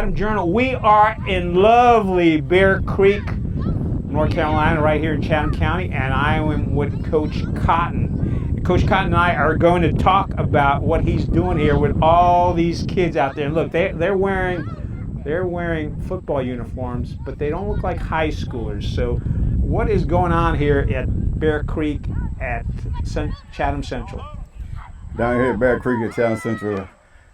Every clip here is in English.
Chatham Journal. We are in lovely Bear Creek, North Carolina, right here in Chatham County, and I am with Coach Cotton. Coach Cotton and I are going to talk about what he's doing here with all these kids out there. And look, they're wearing football uniforms, but they don't look like high schoolers. So what is going on here at Bear Creek at Chatham Central? Down here at Bear Creek at Chatham Central,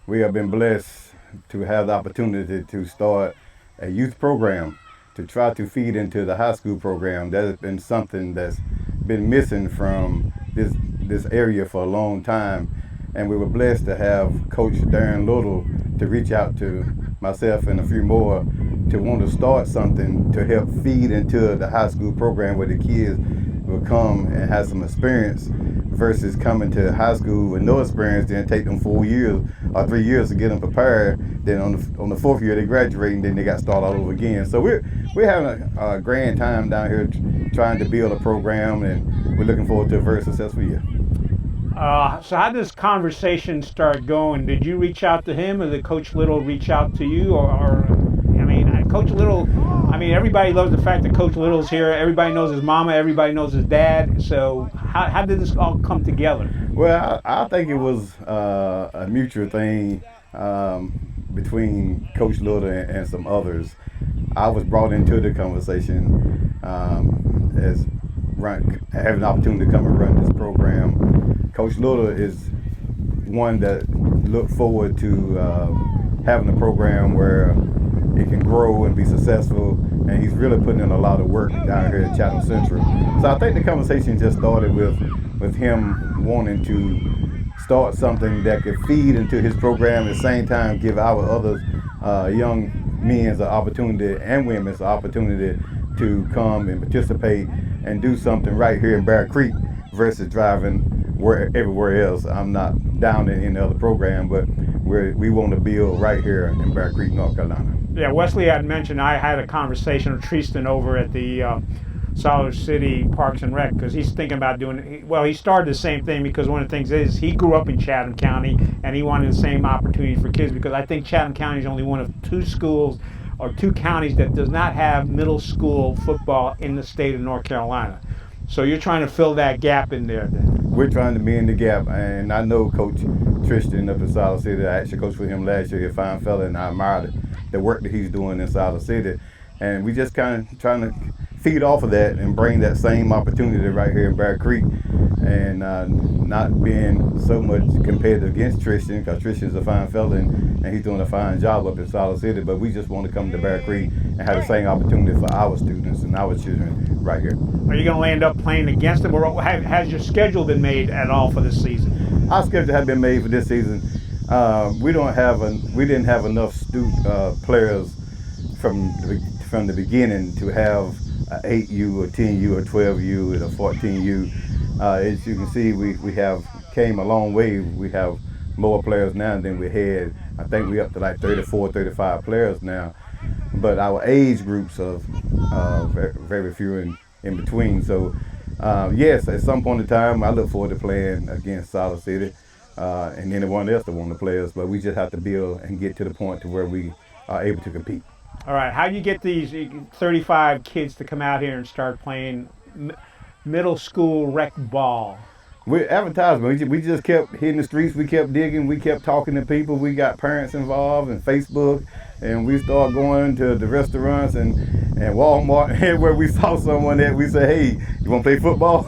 we have been blessed to have the opportunity to start a youth program to try to feed into the high school program. That has been something that's been missing from this area for a long time. And we were blessed to have Coach Darren Little to reach out to myself and a few more to want to start something to help feed into the high school program where the kids will come and have some experience versus coming to high school with no experience, then take them 4 years or 3 years to get them prepared. Then on the fourth year they graduate and then they got to start all over again. So we're having a grand time down here trying to build a program, and we're looking forward to a very successful year. So how did this conversation start going? Did you reach out to him, or did Coach Little reach out to you? Or Coach Little, everybody loves the fact that Coach Little's here. Everybody knows his mama. Everybody knows his dad. So how did this all come together? Well, I think it was a mutual thing between Coach Little and some others. I was brought into the conversation as having the opportunity to come and run this program. Coach Little is one that looked forward to having a program where it can grow and be successful, and he's really putting in a lot of work down here at Chatham Central. So I think the conversation just started with him wanting to start something that could feed into his program, at the same time give our other young men an opportunity and women an opportunity to come and participate and do something right here in Bear Creek versus driving everywhere else. I'm not down in any other program, but we want to build right here in Bear Creek, North Carolina. Yeah, Wesley had mentioned I had a conversation with Tristan over at the Solid City Parks and Rec, because he's thinking about he started the same thing, because one of the things is he grew up in Chatham County and he wanted the same opportunity for kids, because I think Chatham County is only one of two schools or two counties that does not have middle school football in the state of North Carolina. So you're trying to fill that gap in there then. We're trying to be in the gap, and I know Coach Tristan up in Solid City. I actually coached with him last year. He's a fine fella, and I admire the work that he's doing in Solid City. And we just kind of trying to feed off of that and bring that same opportunity right here in Bear Creek, and not being so much competitive against Tristan, because Tristan's a fine fella and he's doing a fine job up in Solid City. But we just want to come to Bear Creek and have the same opportunity for our students and our children right here. Are you going to end up playing against them, or has your schedule been made at all for this season? Our schedule has been made for this season. We didn't have enough players from the beginning to have an 8U or 10U or 12U and a 14U. As you can see, we have came a long way. We have more players now than we had. I think we're up to like 34, 35 players now. But our age groups are very, very few in between. So yes, at some point in time, I look forward to playing against Solid City and anyone else that want to play us. But we just have to build and get to the point to where we are able to compete. All right, how do you get these 35 kids to come out here and start playing middle school rec ball? We're advertising. We just kept hitting the streets. We kept digging. We kept talking to people. We got parents involved in Facebook, and we started going to the restaurants and Walmart, and where we saw someone that we said, "Hey, you want to play football?"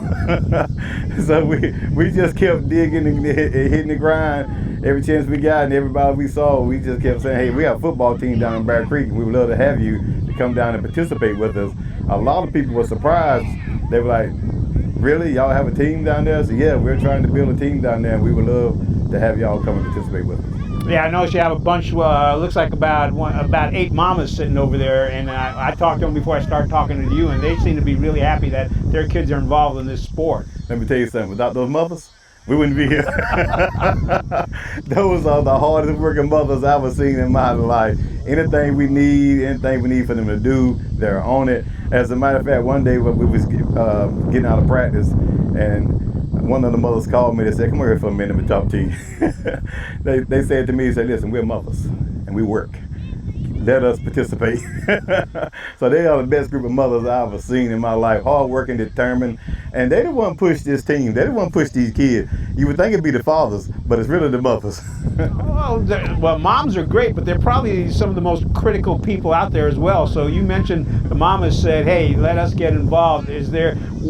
So we just kept digging and hitting the grind every chance we got, and everybody we saw, we just kept saying, "Hey, we have a football team down in Bear Creek, and we would love to have you to come down and participate with us." A lot of people were surprised. They were like, "Really? Y'all have a team down there?" So yeah, we're trying to build a team down there, and we would love to have y'all come and participate with us. Yeah, I noticed you have a bunch. Looks like about 8 mamas sitting over there, and I talked to them before I started talking to you, and they seem to be really happy that their kids are involved in this sport. Let me tell you something. Without those mothers, we wouldn't be here. Those are the hardest working mothers I've ever seen in my life. Anything we need for them to do, they're on it. As a matter of fact, one day when we was getting out of practice, and one of the mothers called me. They said, "Come over here for a minute and talk to you." They said to me, "Listen, we're mothers and we work. let us participate. So they are the best group of mothers I've ever seen in my life. Hardworking, determined, and they the one push this team. They the one push these kids. You would think it'd be the fathers, but it's really the mothers. Well, moms are great, but they're probably some of the most critical people out there as well. So you mentioned the mamas said, "Hey, let us get involved."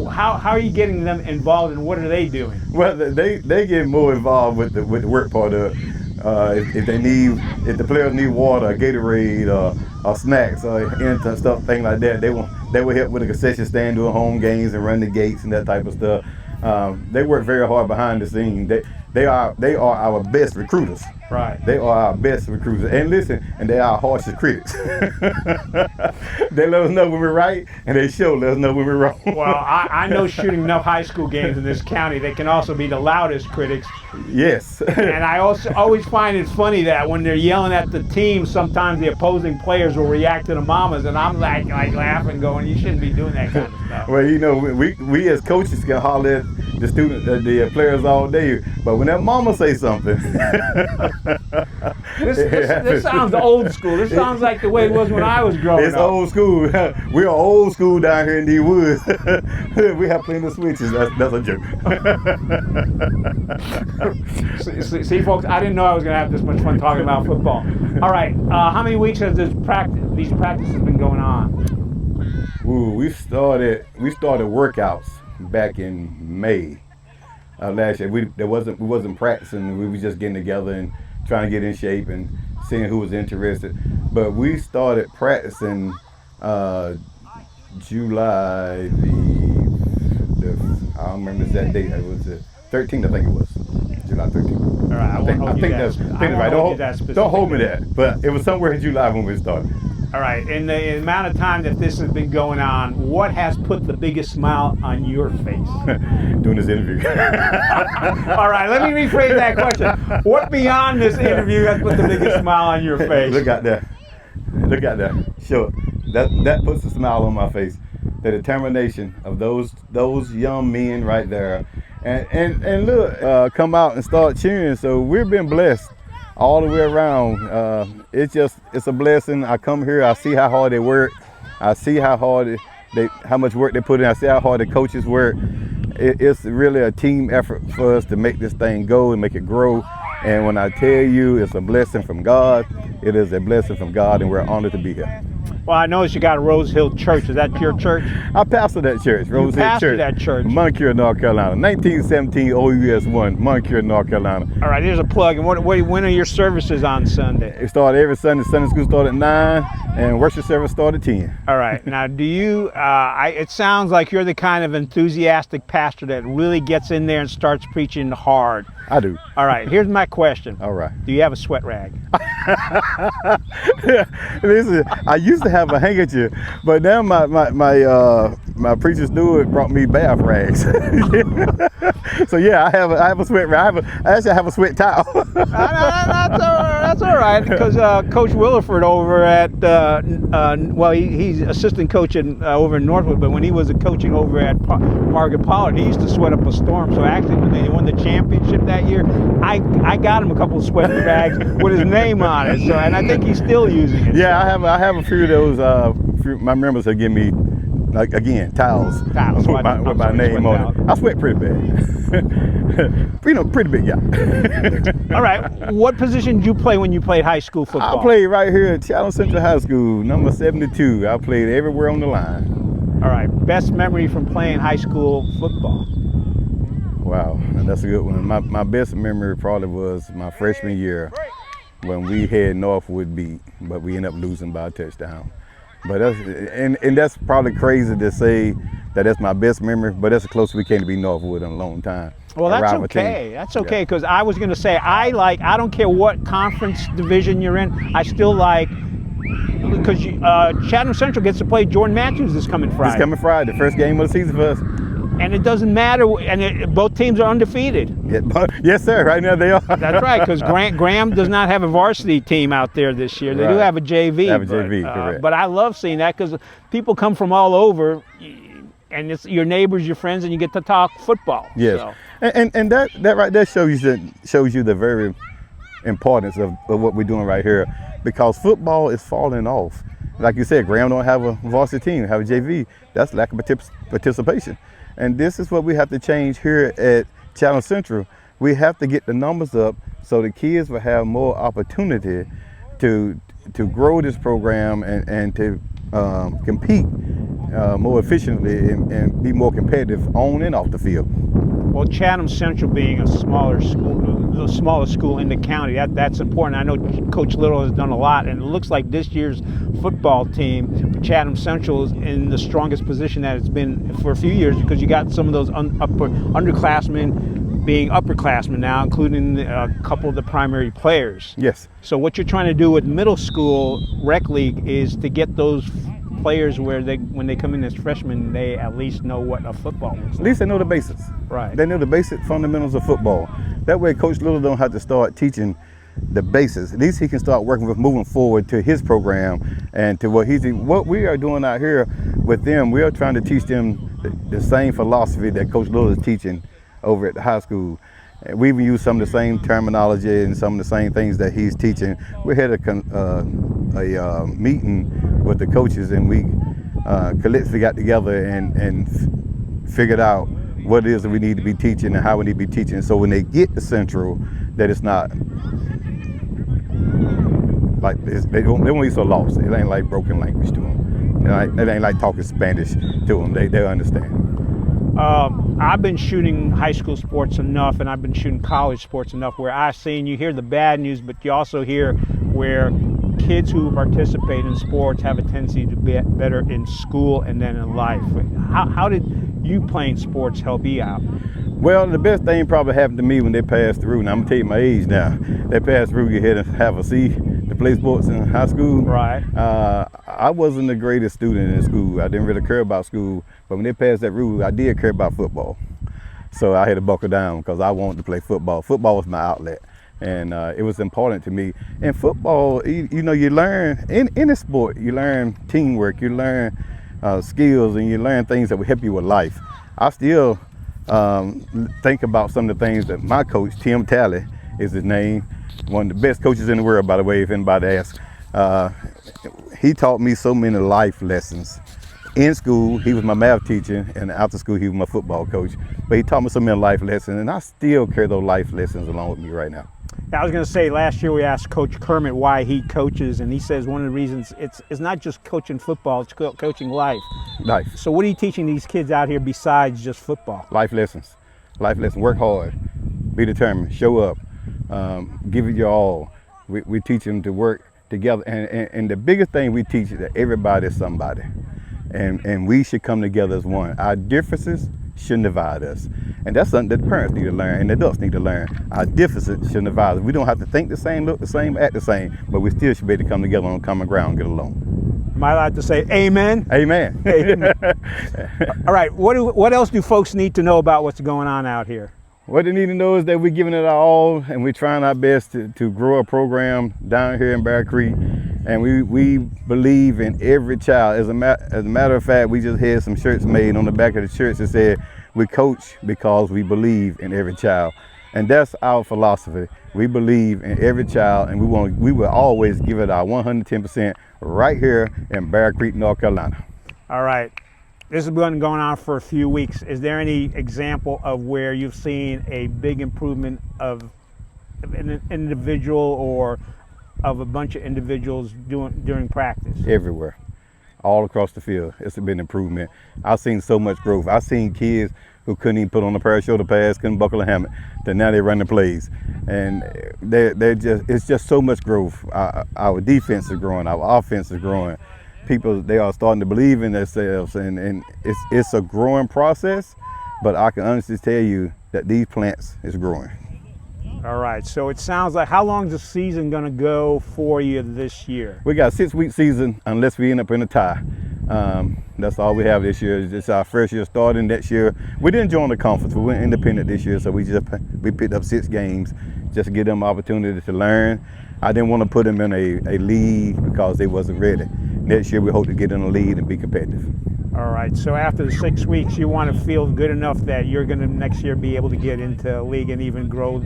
How are you getting them involved, and what are they doing? Well, they get more involved with the work part of it. If the players need water, Gatorade, or snacks, or stuff, things like that, they will help with the concession stand, doing home games and run the gates and that type of stuff. They work very hard behind the scenes. They are our best recruiters. Right. They are our best recruiters. And listen, and they are our harshest critics. They let us know when we're right, and they let us know when we're wrong. Well, I know shooting enough high school games in this county, they can also be the loudest critics. Yes. And I also always find it funny that when they're yelling at the team, sometimes the opposing players will react to the mamas, and I'm like laughing, going, "You shouldn't be doing that kind of stuff." Well, you know, we as coaches can holler at the players all day, but when that mama say something, this sounds old school. This sounds like the way it was when I was growing up. It's old school. We are old school down here in the woods. We have plenty of switches. That's a joke. See, folks, I didn't know I was going to have this much fun talking about football. All right, how many weeks has these practices been going on? Ooh, we started workouts back in May last year. We wasn't practicing. We were just getting together and trying to get in shape and seeing who was interested. But we started practicing July I don't remember that date. It was the 13th, I think it was. July 13th. All right, I think that's right. Don't hold me there. But it was somewhere in July when we started. All right, in the amount of time that this has been going on, what has put the biggest smile on your face? Doing this interview. All right, let me rephrase that question. What beyond this interview has put the biggest smile on your face? Look out there. Sure. That puts a smile on my face. The determination of those young men right there. And look, come out and start cheering. So we've been blessed all the way around. It's a blessing. I come here, I see how hard they work. I see how much work they put in. I see how hard the coaches work. It's really a team effort for us to make this thing go and make it grow. And when I tell you it's a blessing from God, it is a blessing from God, and we're honored to be here. Well, I noticed you got a Rose Hill Church. Is that your church? I pastor that church, Rose Hill Church. That church. Moncure, North Carolina. 1917 OUS 1, Moncure, North Carolina. All right, here's a plug. And when are your services on Sunday? It started every Sunday. Sunday school started at 9, and worship service started at 10. All right. Now, do you, it sounds like you're the kind of enthusiastic pastor that really gets in there and starts preaching hard. I do. All right, here's my question. All right. Do you have a sweat rag? Listen, I used to have a handkerchief, but now my preacher steward brought me bath rags. So yeah, I have a sweat rag. I have a sweat towel. That's all right, because Coach Williford over at he's assistant coach over in Northwood, but when he was coaching over at Margaret Pollard, he used to sweat up a storm. So actually, when they won the championship that year, I got him a couple of sweat rags with his name on it. So, and I think he's still using it. Yeah, I have a few of those. My members have given me, like, again, towels with my name on it. I sweat pretty bad. Pretty big guy. All right. What position did you play when you played high school football? I played right here at Chatham Central High School, number 72. I played everywhere on the line. All right. Best memory from playing high school football? Wow, that's a good one. My best memory probably was my freshman year when we had Northwood beat, but we ended up losing by a touchdown. But that's probably crazy to say that that's my best memory, but that's the closest we came to be Northwood in a long time. Well, that's okay. That's okay, because I was going to say, I don't care what conference division you're in, I still like, because Chatham Central gets to play Jordan Matthews this coming Friday. This coming Friday, the first game of the season for us. And it doesn't matter, both teams are undefeated. Yes, sir. Right now they are. That's right, because Graham does not have a varsity team out there this year. They do have a JV. They have a JV, correct. But I love seeing that because people come from all over, and it's your neighbors, your friends, and you get to talk football. Yes, so. and that right there shows you the very importance of what we're doing right here. because football is falling off. Like you said, Graham don't have a varsity team, have a JV. That's lack of participation. And this is what we have to change here at Chatham Central. We have to get the numbers up so the kids will have more opportunity to grow this program and to compete more efficiently and be more competitive on and off the field. Well, Chatham Central being a smaller school, the smallest school in the county, that's important. I know Coach Little has done a lot, and it looks like this year's football team, Chatham Central, is in the strongest position that it's been for a few years, because you got some of those underclassmen being upperclassmen now, including a couple of the primary players. Yes. So what you're trying to do with middle school rec league is to get those players where when they come in as freshmen, they at least know what a football is. At least they know the basics. Right. They know the basic fundamentals of football. That way Coach Little don't have to start teaching the basics. At least he can start working with moving forward to his program and to what we are doing out here with them. We are trying to teach them the same philosophy that Coach Little is teaching over at the high school. We even use some of the same terminology and some of the same things that he's teaching. We had a meeting with the coaches, and we collectively got together and figured out what it is that we need to be teaching and how we need to be teaching. So when they get to Central, that it's not like they won't be so lost. It ain't like broken language to them. It ain't like talking Spanish to them. They understand. I've been shooting high school sports enough, and I've been shooting college sports enough where I've seen, you hear the bad news, but you also hear where kids who participate in sports have a tendency to be better in school and then in life. How did you playing sports help you out? Well, the best thing probably happened to me when they passed through, and I'm gonna tell you my age now. They passed through, you had to have a C to play sports in high school. Right. I wasn't the greatest student in school. I didn't really care about school, but when they passed that rule, I did care about football. So I had to buckle down because I wanted to play football. Football was my outlet, and it was important to me. In football, you know, you learn, in any sport, you learn teamwork, you learn skills, and you learn things that will help you with life. I still think about some of the things that my coach, Tim Talley is his name, one of the best coaches in the world, by the way, if anybody asks. He taught me so many life lessons. In school, he was my math teacher, and after school, he was my football coach. But he taught me so many life lessons, and I still carry those life lessons along with me right now. I was going to say, last year we asked Coach Kermit why he coaches, and he says one of the reasons it's not just coaching football, it's coaching life. Life. So what are you teaching these kids out here besides just football? Life lessons. Life lessons. Work hard. Be determined. Show up. Give it your all. We teach them to work together. And the biggest thing we teach is that everybody is somebody. And we should come together as one. Our differences shouldn't divide us. And that's something that the parents need to learn and the adults need to learn. Our differences shouldn't divide us. We don't have to think the same, look the same, act the same, but we still should be able to come together on common ground and get along. Am I allowed to say amen? Amen. Amen. All right, what else do folks need to know about what's going on out here? What they need to know is that we're giving it our all, and we're trying our best to grow a program down here in Bear Creek. And we believe in every child. As a matter of fact, we just had some shirts made on the back of the shirts that said, we coach because we believe in every child. And that's our philosophy. We believe in every child, and we will always give it our 110% right here in Bear Creek, North Carolina. All right. This has been going on for a few weeks. Is there any example of where you've seen a big improvement of an individual or of a bunch of individuals during practice? Everywhere, all across the field, it's been improvement. I've seen so much growth. I've seen kids who couldn't even put on a pair of shoulder pads, couldn't buckle a helmet, that now they run the plays. And it's just so much growth. Our defense is growing, our offense is growing. People, they are starting to believe in themselves, and it's a growing process, but I can honestly tell you that these plants is growing. All right, so it sounds like, how long is the season going to go for you this year? We got a 6-week season unless we end up in a tie. That's all we have this year. It's our first year starting next year. We didn't join the conference. We went independent this year, so we picked up 6 games just to give them opportunity to learn. I didn't want to put them in a lead because they wasn't ready. Next year we hope to get in a lead and be competitive. All right, so after the 6 weeks, you want to feel good enough that you're going to next year be able to get into a league and even grow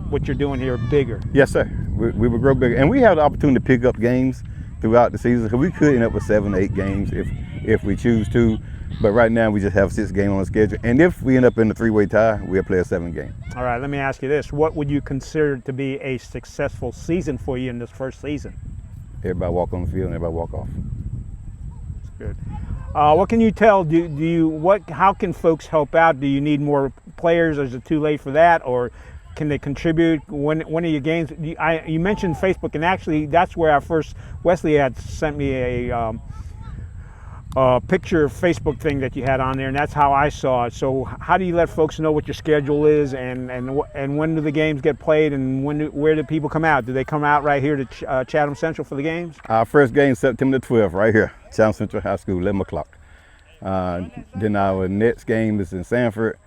what you're doing here bigger. Yes, sir. we would grow bigger, and we have the opportunity to pick up games throughout the season. Cause we could end up with 7 or 8 games if we choose to. But right now we just have 6 games on the schedule, and if we end up in a 3-way tie, we'll play a 7 game. All right, let me ask you this: what would you consider to be a successful season for you in this first season? Everybody walk on the field and everybody walk off. Good. What can you tell? How can folks help out? Do you need more players? Is it too late for that, or can they contribute? When are your games? You mentioned Facebook, and actually that's where Wesley had sent me a picture Facebook thing that you had on there, and that's how I saw it. So how do you let folks know what your schedule is, and when do the games get played, and where do people come out? Do they come out right here to Chatham Central for the games? Our first game September the 12th, right here, Chatham Central High School, 11 o'clock. Then our next game is in Sanford.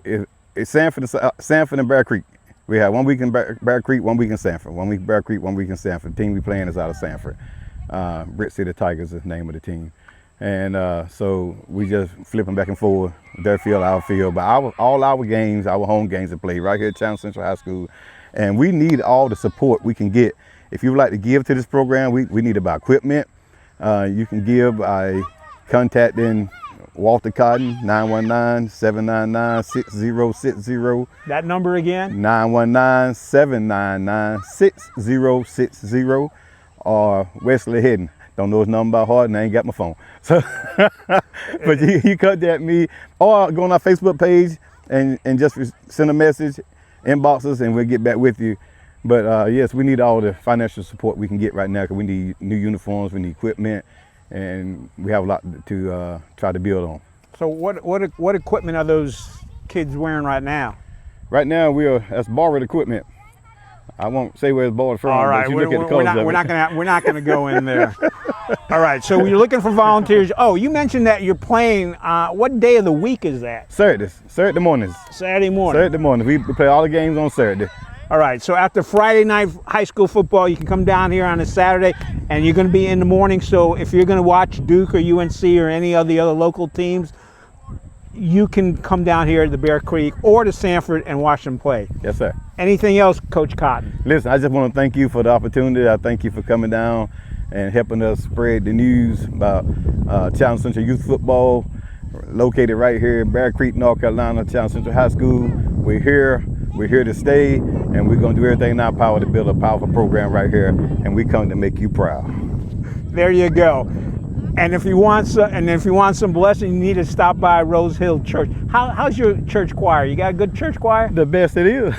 It's Sanford and Bear Creek. We have 1 week in Bear Creek, 1 week in Sanford. 1 week Bear Creek, 1 week in Sanford. The team we playing is out of Sanford. Britt City Tigers is the name of the team. And so we just flipping back and forth, their field, our field. But all our games, our home games are played right here at Chatham Central High School. And we need all the support we can get. If you would like to give to this program, we need to buy equipment. You can give by contacting Walter Cotton, 919-799-6060. That number again? 919-799-6060. Or Wesley Hedden. Don't know his number by heart, and I ain't got my phone. So, but you contact me, or go on our Facebook page and just send a message, inbox us, and we'll get back with you. But yes, we need all the financial support we can get right now, because we need new uniforms, we need equipment, and we have a lot to try to build on. So what equipment are those kids wearing right now? Right now, that's borrowed equipment. I won't say where it's borrowed from. All right, but you look at the colors we're not gonna go in there. All right, so you're looking for volunteers. Oh, you mentioned that you're playing. What day of the week is that? Saturday mornings. Saturday morning. Saturday morning. We play all the games on Saturday. All right, so after Friday night high school football, you can come down here on a Saturday, and you're going to be in the morning. So if you're going to watch Duke or UNC or any of the other local teams, you can come down here to the Bear Creek or to Sanford and watch them play. Yes, sir. Anything else, Coach Cotton? Listen, I just want to thank you for the opportunity. I thank you for coming down and helping us spread the news about Chatham Central Youth Football, located right here in Bear Creek, North Carolina, Chatham Central High School. We're here to stay, and we're going to do everything in our power to build a powerful program right here, and we come to make you proud. There you go. And if you want some blessing, you need to stop by Rose Hill Church. How's your church choir? You got a good church choir? The best it is.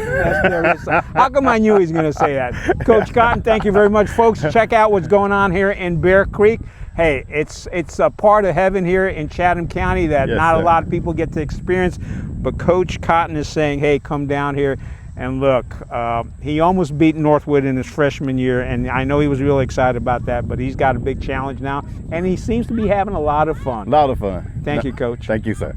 How come I knew he was going to say that? Coach Cotton, thank you very much, folks. Check out what's going on here in Bear Creek. Hey, it's a part of heaven here in Chatham County that not a lot of people get to experience. But Coach Cotton is saying, hey, come down here. And look, he almost beat Northwood in his freshman year, and I know he was really excited about that, but he's got a big challenge now, and he seems to be having a lot of fun. A lot of fun. Thank you, Coach. Thank you, sir.